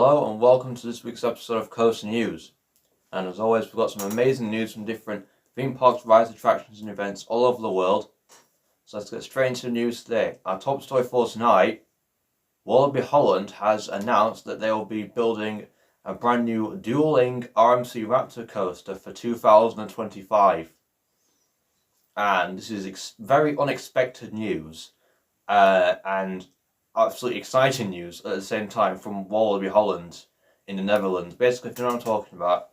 Hello and welcome to this week's episode of Coast News. And as always, we've got some amazing news from different theme parks, rides, attractions and events all over the world. So let's get straight into the news today. Our top story for tonight, Walibi Holland has announced that they will be building a brand new duelling RMC Raptor coaster for 2025. And this is very unexpected news and absolutely exciting news at the same time from Walibi Holland in the Netherlands. Basically, if you know what I'm talking about,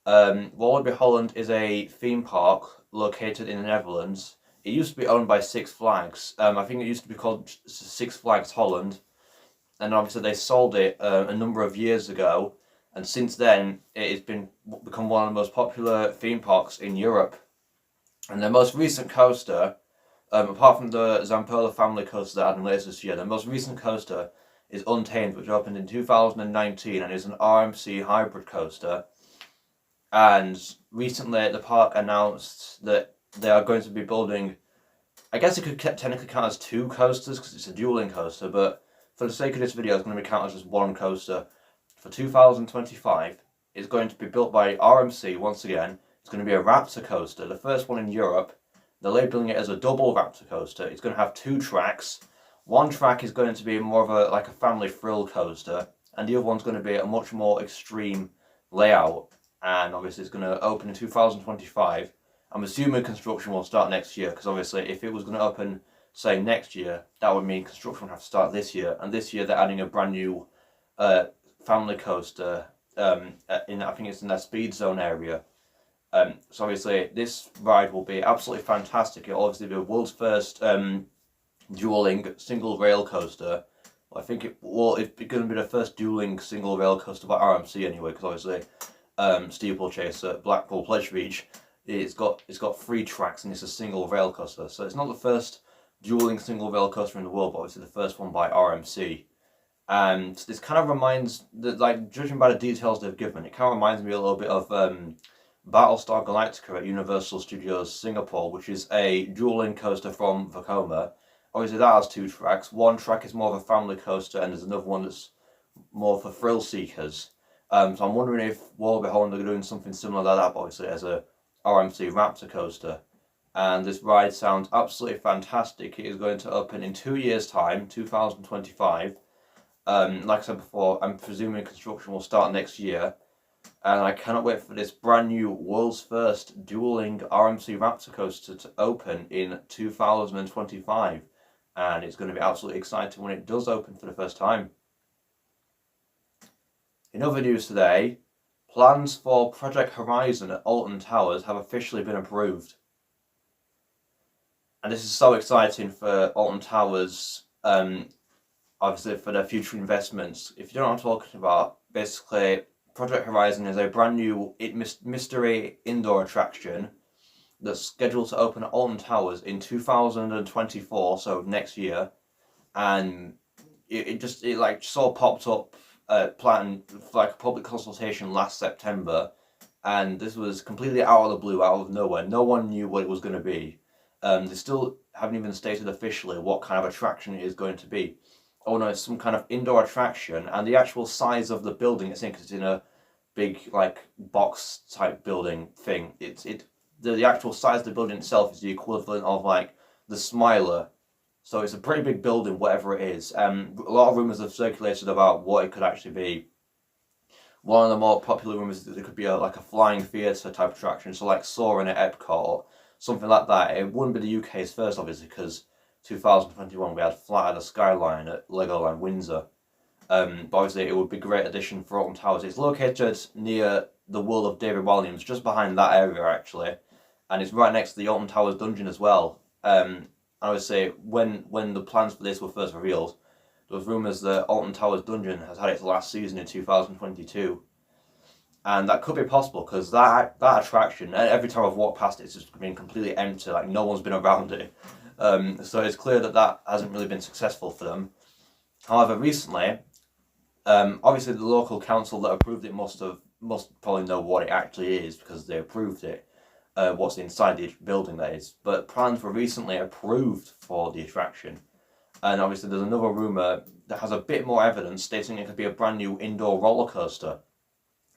Walibi Holland is a theme park located in the Netherlands. It used to be owned by Six Flags. I think it used to be called Six Flags Holland, and obviously they sold it a number of years ago. And since then, it has become one of the most popular theme parks in Europe. And their most recent coaster, apart from the Zamperla family coaster that added later this year, the most recent coaster is Untamed, which opened in 2019 and is an RMC hybrid coaster. And recently, the park announced that they are going to be building, I guess it could technically count as two coasters because it's a dueling coaster, but for the sake of this video, it's going to be counted as just one coaster. For 2025, it's going to be built by RMC once again. It's going to be a Raptor coaster, the first one in Europe. They're labeling it as a double Raptor coaster. It's going to have two tracks. One track is going to be more of a family thrill coaster, and the other one's going to be a much more extreme layout. And obviously, it's going to open in 2025. I'm assuming construction will start next year, because obviously, if it was going to open, say, next year, that would mean construction would have to start this year. And this year, they're adding a brand new family coaster. I think it's in their speed zone area. So obviously this ride will be absolutely fantastic. It'll obviously be the world's first dueling single rail coaster. I think it's going to be the first dueling single rail coaster by RMC anyway, because obviously Steeplechase at Blackpool Pleasure Beach, it's got 3 tracks and it's a single rail coaster. So it's not the first dueling single rail coaster in the world, but obviously the first one by RMC. And this kind of reminds, judging by the details they've given, it kind of reminds me a little bit of Battlestar Galactica at Universal Studios Singapore, which is a dueling coaster from Vekoma. Obviously that has 2 tracks. One track is more of a family coaster and there's another one that's more for thrill seekers. So I'm wondering if Walibi Holland are doing something similar like that, obviously as a RMC Raptor coaster. And this ride sounds absolutely fantastic. It is going to open in 2 years' time, 2025. Like I said before, I'm presuming construction will start next year. And I cannot wait for this brand new world's first dueling RMC Raptor coaster to open in 2025. And it's going to be absolutely exciting when it does open for the first time. In other news today, plans for Project Horizon at Alton Towers have officially been approved. And this is so exciting for Alton Towers, obviously for their future investments. If you don't know what I'm talking about, basically Project Horizon is a brand new mystery indoor attraction that's scheduled to open at Alton Towers in 2024, so next year. And it sort of popped up, planned for like a public consultation last September, and this was completely out of the blue, out of nowhere. No one knew what it was going to be. They still haven't even stated officially what kind of attraction it is going to be. Oh no, it's some kind of indoor attraction, and the actual size of the building it's in, because it's in a big box type building thing. The actual size of the building itself is the equivalent of the Smiler, so it's a pretty big building, whatever it is. A lot of rumours have circulated about what it could actually be. One of the more popular rumours is that it could be a flying theatre type attraction, so like Soarin' at Epcot or something like that. It wouldn't be the UK's first, obviously, because 2021 we had Flight of the Skyline at Legoland Windsor. But obviously it would be a great addition for Alton Towers. It's located near the World of David Walliams, just behind that area actually, and it's right next to the Alton Towers dungeon as well. I would say when the plans for this were first revealed, there was rumours that Alton Towers dungeon has had its last season in 2022, and that could be possible because that attraction, every time I've walked past it, it's just been completely empty. No one's been around it. So it's clear that hasn't really been successful for them. However, recently, obviously the local council that approved it must probably know what it actually is because they approved it, what's inside the building that is. But plans were recently approved for the attraction, And obviously there's another rumour that has a bit more evidence stating it could be a brand new indoor roller coaster.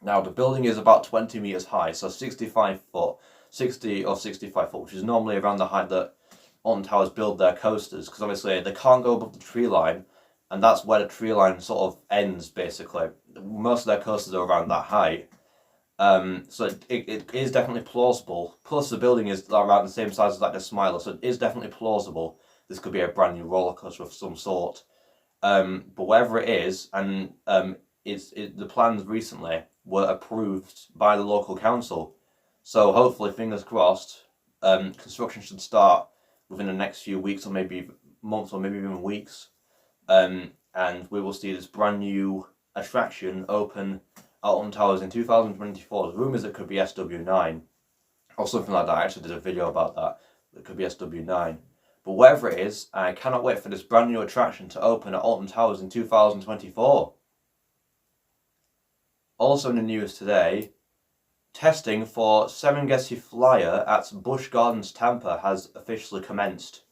Now the building is about 20 metres high, so 65 foot, 60 or 65 foot, which is normally around the height that Alton Towers build their coasters, because obviously they can't go above the tree line, and that's where the tree line sort of ends basically. Most of their coasters are around that height. So it is definitely plausible. Plus the building is around the same size as like the Smiler, so it is definitely plausible this could be a brand new roller coaster of some sort. But whatever it is, and the plans recently were approved by the local council. So hopefully, fingers crossed, construction should start within the next few weeks, or maybe months, or maybe even weeks. And we will see this brand new attraction open at Alton Towers in 2024. There's rumours it could be SW9 or something like that. I actually did a video about that. It could be SW9. But whatever it is, I cannot wait for this brand new attraction to open at Alton Towers in 2024. Also in the news today, testing for Serengeti Flyer at Busch Gardens Tampa has officially commenced.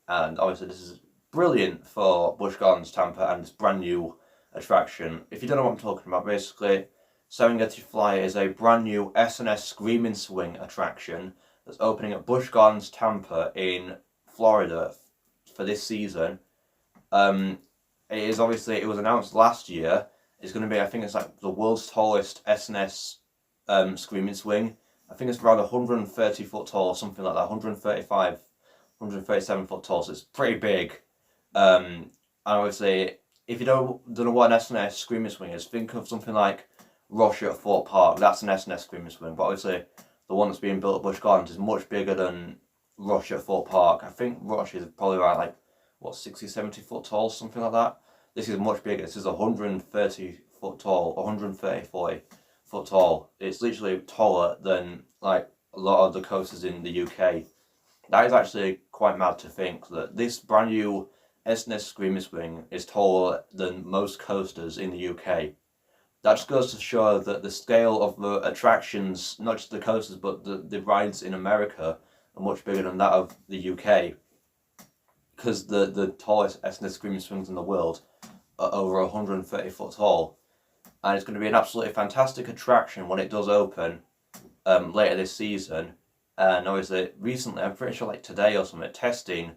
And obviously this is brilliant for Busch Gardens Tampa and this brand new attraction. If you don't know what I'm talking about, basically Serengeti Flyer is a brand new S&S Screaming Swing attraction that's opening at Busch Gardens Tampa in Florida for this season. It was announced last year. It's going to be, I think it's like the world's tallest S&S Screaming Swing. I think it's around 130 foot tall or something like that, 135, 137 foot tall, so it's pretty big. And obviously, if you don't know what an S&S Screaming Swing is, think of something like Rush at Thorpe Park. That's an S&S Screaming Swing, but obviously the one that's being built at Busch Gardens is much bigger than Rush at Thorpe Park. I think Rush is probably around 60, 70 foot tall, something like that. This is much bigger. This is 130 foot tall, 40 foot tall. It's literally taller than a lot of the coasters in the UK. That is actually quite mad to think that this brand new S&S Screaming Swing is taller than most coasters in the UK. That just goes to show that the scale of the attractions, not just the coasters, but the rides in America are much bigger than that of the UK. Because the tallest S&S Screaming Swings in the world are over 130 foot tall. And it's going to be an absolutely fantastic attraction when it does open later this season. And obviously, recently, I'm pretty sure today or something, testing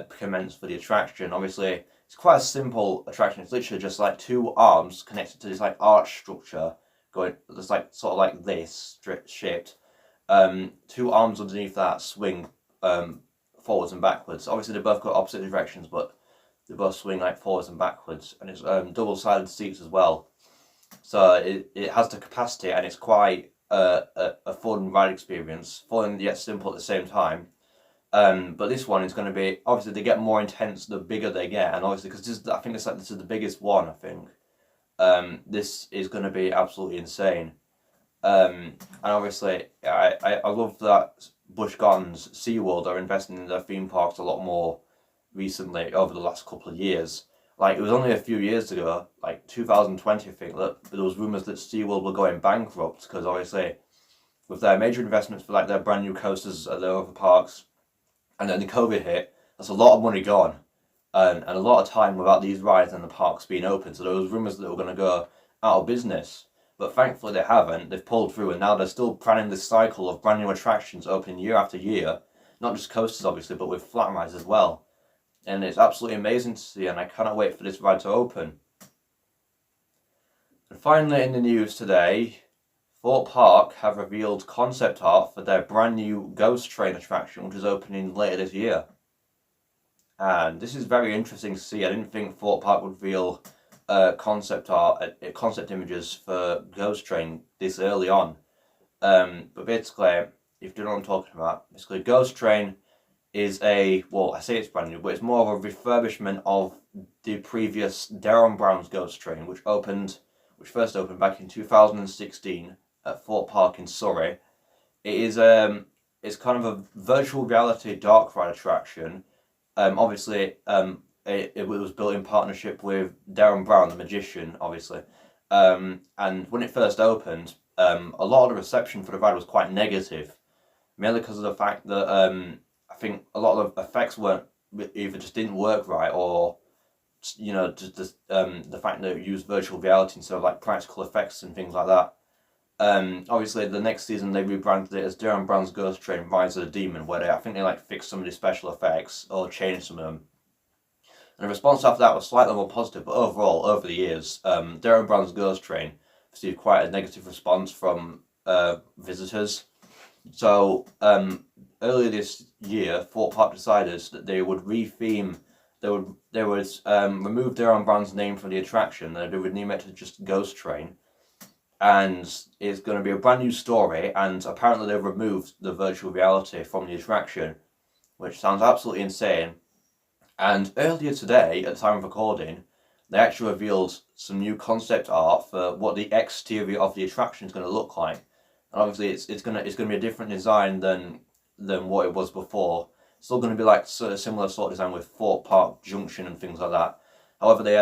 commenced for the attraction. Obviously, it's quite a simple attraction. It's literally just two arms connected to this arch structure going, that's sort of like this shaped. Two arms underneath that swing forwards and backwards. Obviously, they both go opposite directions, but they both swing forwards and backwards. And it's double-sided seats as well. So it has the capacity, and it's quite a fun ride experience, fun and yet simple at the same time. But this one is going to be, obviously they get more intense the bigger they get, and obviously because I think this is the biggest one. I think this is going to be absolutely insane. And obviously I love that Busch Gardens SeaWorld are investing in their theme parks a lot more recently over the last couple of years. It was only a few years ago, 2020, I think, that there was rumours that SeaWorld were going bankrupt because obviously with their major investments for their brand new coasters at their other parks, and then the COVID hit, that's a lot of money gone, and a lot of time without these rides and the parks being open. So there was rumours that they were going to go out of business, but thankfully they haven't. They've pulled through, and now they're still planning this cycle of brand new attractions opening year after year, not just coasters obviously, but with flat rides as well. And it's absolutely amazing to see, and I cannot wait for this ride to open. And finally in the news today, Thorpe Park have revealed concept art for their brand new Ghost Train attraction, which is opening later this year. And this is very interesting to see. I didn't think Thorpe Park would reveal concept art, concept images for Ghost Train this early on. But basically, if you don't know what I'm talking about, basically Ghost Train is I say it's brand new, but it's more of a refurbishment of the previous Darren Brown's Ghost Train, which first opened back in 2016 at Thorpe Park in Surrey. It's kind of a virtual reality dark ride attraction. Obviously, it was built in partnership with Darren Brown, the magician, obviously. And when it first opened, a lot of the reception for the ride was quite negative, mainly because of the fact that I think a lot of effects weren't either just didn't work right, or just the fact that it used virtual reality instead of like practical effects and things like that. Obviously, the next season they rebranded it as Darren Brown's Ghost Train: Rise of the Demon, where I think they like fixed some of the special effects or changed some of them. And the response after that was slightly more positive, but overall, over the years, Darren Brown's Ghost Train received quite a negative response from visitors. So earlier this year, Thorpe Park decided that they would retheme. They would remove Darren Brown's name from the attraction, and they would name it to just Ghost Train. And it's going to be a brand new story, and apparently they've removed the virtual reality from the attraction, which sounds absolutely insane. And earlier today, at the time of recording, they actually revealed some new concept art for what the exterior of the attraction is going to look like. And obviously, it's going to be a different design than what it was before. It's still going to be like sort of similar sort of design with Thorpe Park Junction and things like that. However, they've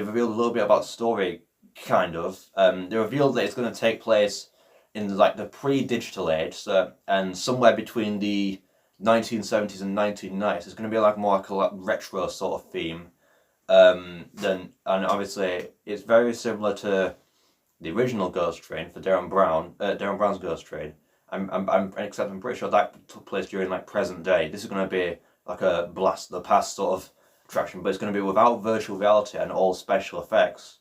revealed a little bit about the story, kind of. They revealed that it's going to take place in like the pre-digital age, and somewhere between the 1970s and 1990s. It's going to be like more like a retro sort of theme. And obviously it's very similar to the original Ghost Train for Darren Brown's Ghost Train. I'm pretty sure that took place during like present day. This is going to be like a blast of the past sort of attraction, but it's going to be without virtual reality and all special effects.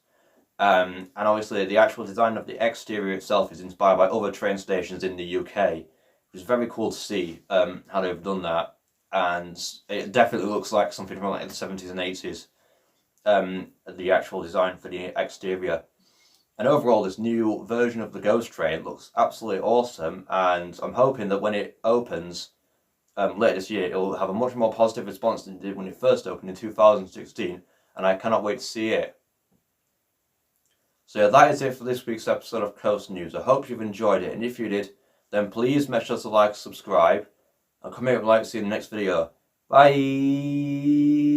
And obviously the actual design of the exterior itself is inspired by other train stations in the UK. It's very cool to see how they've done that, and it definitely looks like something from like the 70s and 80s. The actual design for the exterior, and overall, this new version of the Ghost Train looks absolutely awesome. And I'm hoping that when it opens later this year, it'll have a much more positive response than it did when it first opened in 2016. And I cannot wait to see it. So yeah, that is it for this week's episode of Coast News. I hope you've enjoyed it, and if you did, then please make sure to like, subscribe, and comment if you'd like to see in the next video. Bye!